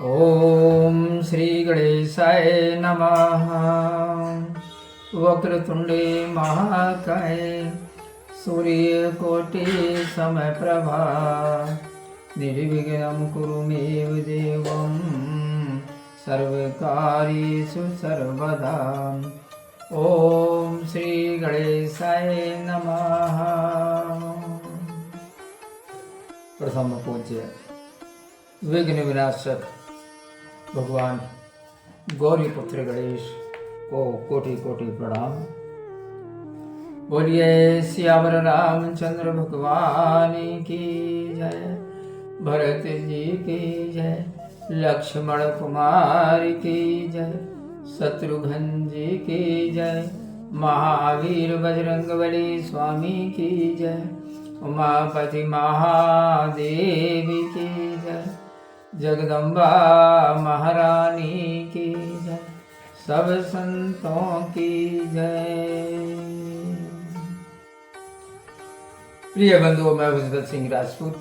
ओम श्री गणेशाय नमः। वक्रतुंडे महाकाय सूर्यकोटि समप्रभा निर्विघ्नं कुरु मे देवं सर्वकार्येषु सर्वदा। ओम श्री गणेशाय नमः। प्रथम पूज्य विघ्न विनाशक भगवान गौरी पुत्र गणेश को कोटि कोटि प्रणाम। बोलिए सियावर रामचंद्र भगवान की जय, भरत जी की जय, लक्ष्मण कुमार की जय, शत्रुघ्न जी की जय, महावीर बजरंगबली स्वामी की जय, उमापति महादेव की जय, जगदम्बा महारानी की जय, सब संतों की जय। प्रिय बंधुओं, मैं भगवत सिंह राजपूत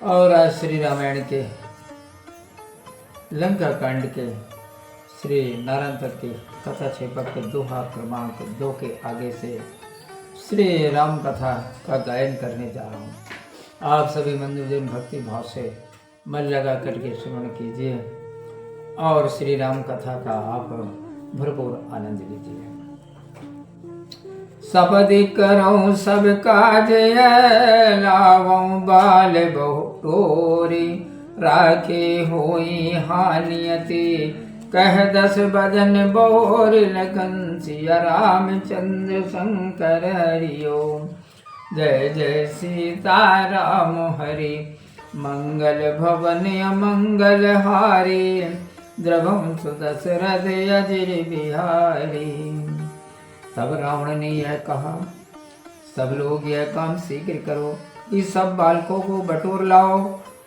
और आज श्री रामायण के लंका कांड के श्री नारायण तक के कथा क्षेपक के दोहा क्रमांक 2 के आगे से श्री राम कथा का गायन करने जा रहा हूँ। आप सभी बंधुजन भक्ति भाव से मन लगा करके श्रवण कीजिए और श्री राम कथा का आप भरपूर आनंद लीजिए। सपदि करो सब काज लावों बाल बहुटोरी, राखे होई हानियति कह 10 बदन बोर, लखन सिया रामचंद्र शंकर हरि ओम। जय जय सीता राम हरि, मंगल भवन अमंगल हारी, द्रवम सुदशरथ अजर बिहारी। तब रावण ने यह कहा, सब लोग यह काम शीघ्र करो कि सब बालकों को बटोर लाओ,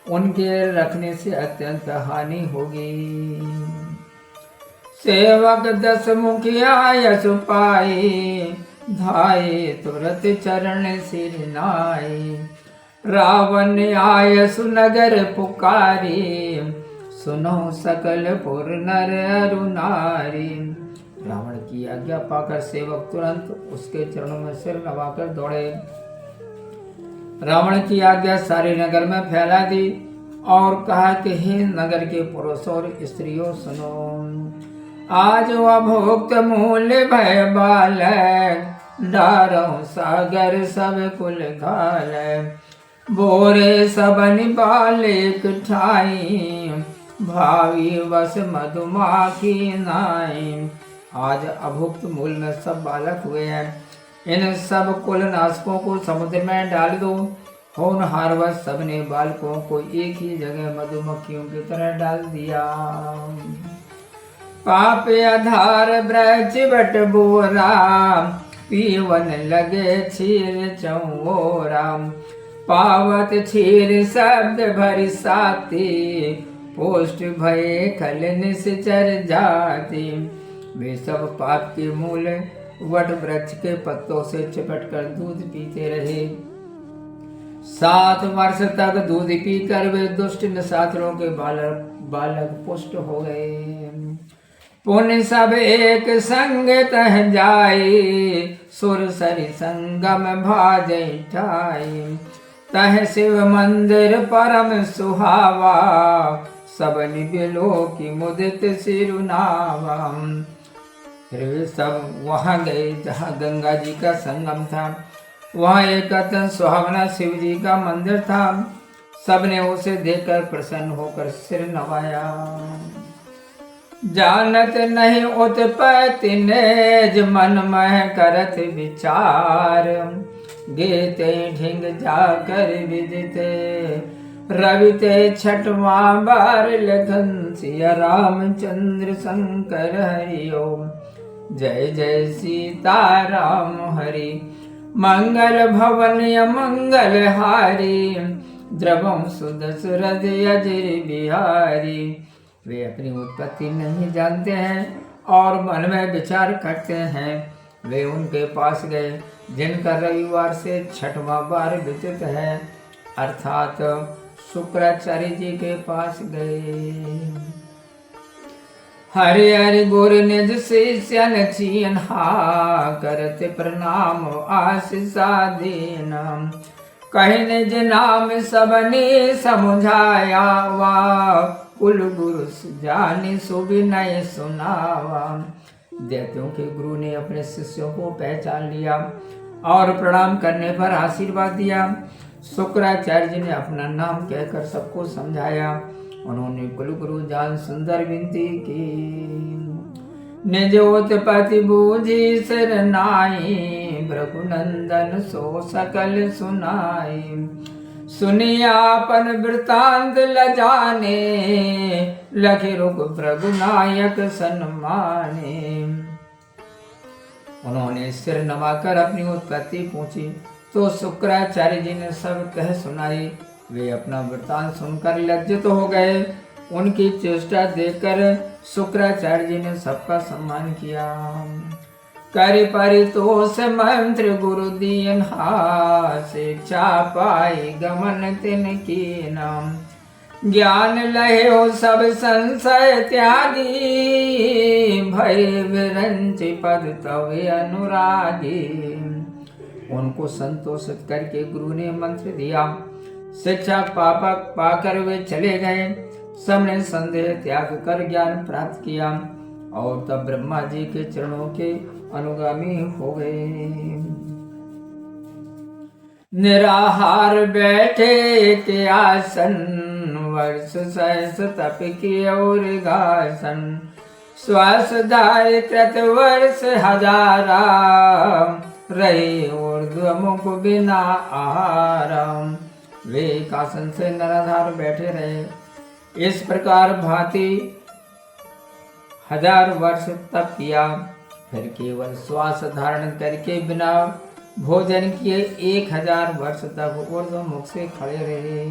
उनके रखने से अत्यंत हानि होगी। सेवक 10 मुखिया यश पाए, धाये तुरत चरण सिर नाए। रावण आय सुनगर पुकारी, सुनो सकल पुर नर अरु नारी। रावण की आज्ञा पाकर सेवक तुरंत उसके चरणों में सिर नवाकर दौड़े। रावण की आज्ञा सारे नगर में फैला दी और कहा कि हे नगर के पुरुषों और स्त्रियों सुनो, आज अभोक्त मूल्य भय बालक, डारों सागर सब कुल घाल। बोरे सबन बालिक ठाई, भावी वस मधुमाखी नाई। आज अभुक्त मूल में सब बालक हुए हैं, इन सब कुल नाशकों को समुद्र में डाल दो। होनहार वश सबने बालकों को एक ही जगह मधुमक्खियों की तरह डाल दिया। पाप आधार ब्रज बट बोरा, पीवन लगे क्षीर चौरा। पावत क्षीर शब्द भरि साती, पोष्ट भये खल निश्चर जाति। वे सब पाप के मूल वट वृक्ष के पत्तों से चिपट कर दूध पीते रहे। 7 वर्ष तक दूध पीकर वे दुष्ट निशाचरों के बालक पुष्ट हो गए। पुण्य सब एक संग तह जाए, सुर सरि संगम भाजै ठाई। तह शिव मंदिर परम सुहावा, सब निबिलो की मुदित सिरुनावा। फिर वे सब वहाँ गए जहाँ गंगा जी का संगम था। वहाँ एक अत्यंत सुहावना शिव जी का मंदिर था। सबने उसे देखकर प्रसन्न होकर सिर नवाया। जानत नहीं उत्पत्ति नेज, मन में करत विचार। गेते ढिंग जाकर विदिते, रविते 6वां बार। लखन सिया रामचंद्र शंकर हरि ओम। जय जय सीता राम हरि, मंगल भवन अमंगल हारी। द्रवम सुदशरथ अजर बिहारी। वे अपनी उत्पत्ति नहीं जानते हैं और मन में विचार करते हैं। वे उनके पास गए जिनका रविवार से 6वां बार व्यतीत है, अर्थात शुक्राचार्य जी के पास गए। हरि हरि गुर निज शिष्यन चीन करते प्रणाम आशीषा दीन। कहि निज नाम सबने समझाया वा कुल गुरु जानि सुविनय सुनावा। दैत्यों के गुरु ने अपने शिष्यों को पहचान लिया और प्रणाम करने पर आशीर्वाद दिया। शुक्राचार्य जी ने अपना नाम कहकर सबको समझाया। उन्होंने कुलगुरु जान सुंदर विनती की। निज उत्पत्ति बूझी सिर नाई भृगुनंदन सो सकल सुनाई। सुनियापन वृतांत लजाने लखे रुक भृगुनायक सन्माने। उन्होंने सिर नवाकर अपनी उत्पत्ति पूछी तो शुक्राचार्य जी ने सब कह सुनाई। वे अपना वृतांत सुनकर लज्जित हो गए। उनकी चेष्टा देखकर शुक्राचार्य जी ने सबका सम्मान किया। कर परितोष मंत्र गुरु दीन शिक्षा पाई गमन तिन की नाम। ज्ञान लहो सब संशय त्यागी भय विरंच पद तव अनुरागी। उनको संतोषित करके गुरु ने मंत्र दिया। शिक्षा पाकर वे चले गए। सबने संदेह त्याग कर ज्ञान प्राप्त किया और तब ब्रह्मा जी के चरणों के अनुगामी हो गए। निराहार बैठे के आसन वर्ष सहस तप किए और घासन। श्वास धाय कृत वर्ष हजारा रहे ऊर्ध्वमुख बिना आहारम। वे एक आसन से निराधार बैठे रहे। इस प्रकार भांति 1000 वर्ष तप किया। फिर केवल श्वास धारण करके बिना भोजन किए 1000 वर्ष तक ऊर्ध्वमुख से खड़े रहे।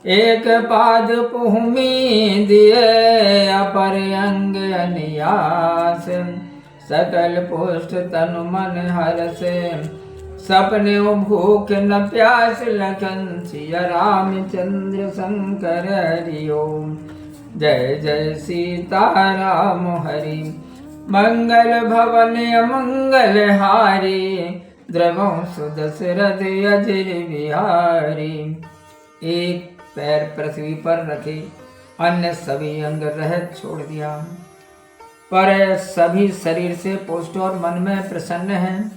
एक पाद भूमि दिए अपर अंग अन्यास। सकल पुष्ट तनु मन हर्ष। सपने भूख न प्यास लखन सिया रामचंद्र शंकर हरि ओम। जय जय सीताराम हरि। मंगल भवन मंगल हारी। द्रवो सुदशरथ अजर बिहारी। एक पैर पृथ्वी पर रखे, अन्य सभी अंग रहत छोड़ दिया, पर सभी शरीर से पुष्ट और मन में प्रसन्न हैं।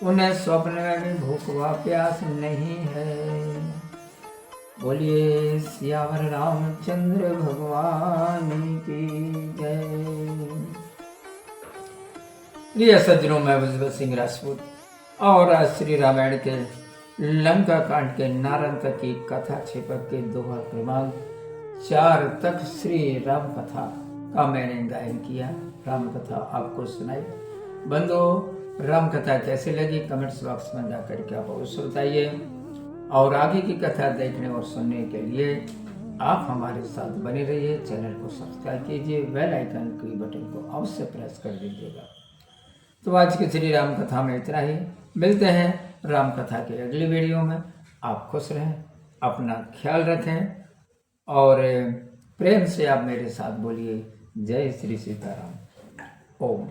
उन्हें स्वप्न में भी भूख व प्यास नहीं है। बोलिए सियावर रामचंद्र भगवान की जय। प्रिय सज्जनों, मैं विजय सिंह राजपूत और आज श्री रामायण के लंका कांड के नारद तक की कथा छिपक के दोहा क्रमांक 4 तक श्री राम कथा का मैंने गायन किया, राम कथा आपको सुनाई। बंधु, राम कथा कैसे लगी कमेंट्स बॉक्स में जाकर के आप अवश्य बताइए। और आगे की कथा देखने और सुनने के लिए आप हमारे साथ बने रहिए। चैनल को सब्सक्राइब कीजिए, बेल आइकन की बटन को अवश्य प्रेस कर दीजिएगा। तो आज की श्री राम कथा में इतना ही। मिलते हैं राम कथा के अगली वीडियो में। आप खुश रहें, अपना ख्याल रखें और प्रेम से आप मेरे साथ बोलिए जय श्री सीताराम। ओम।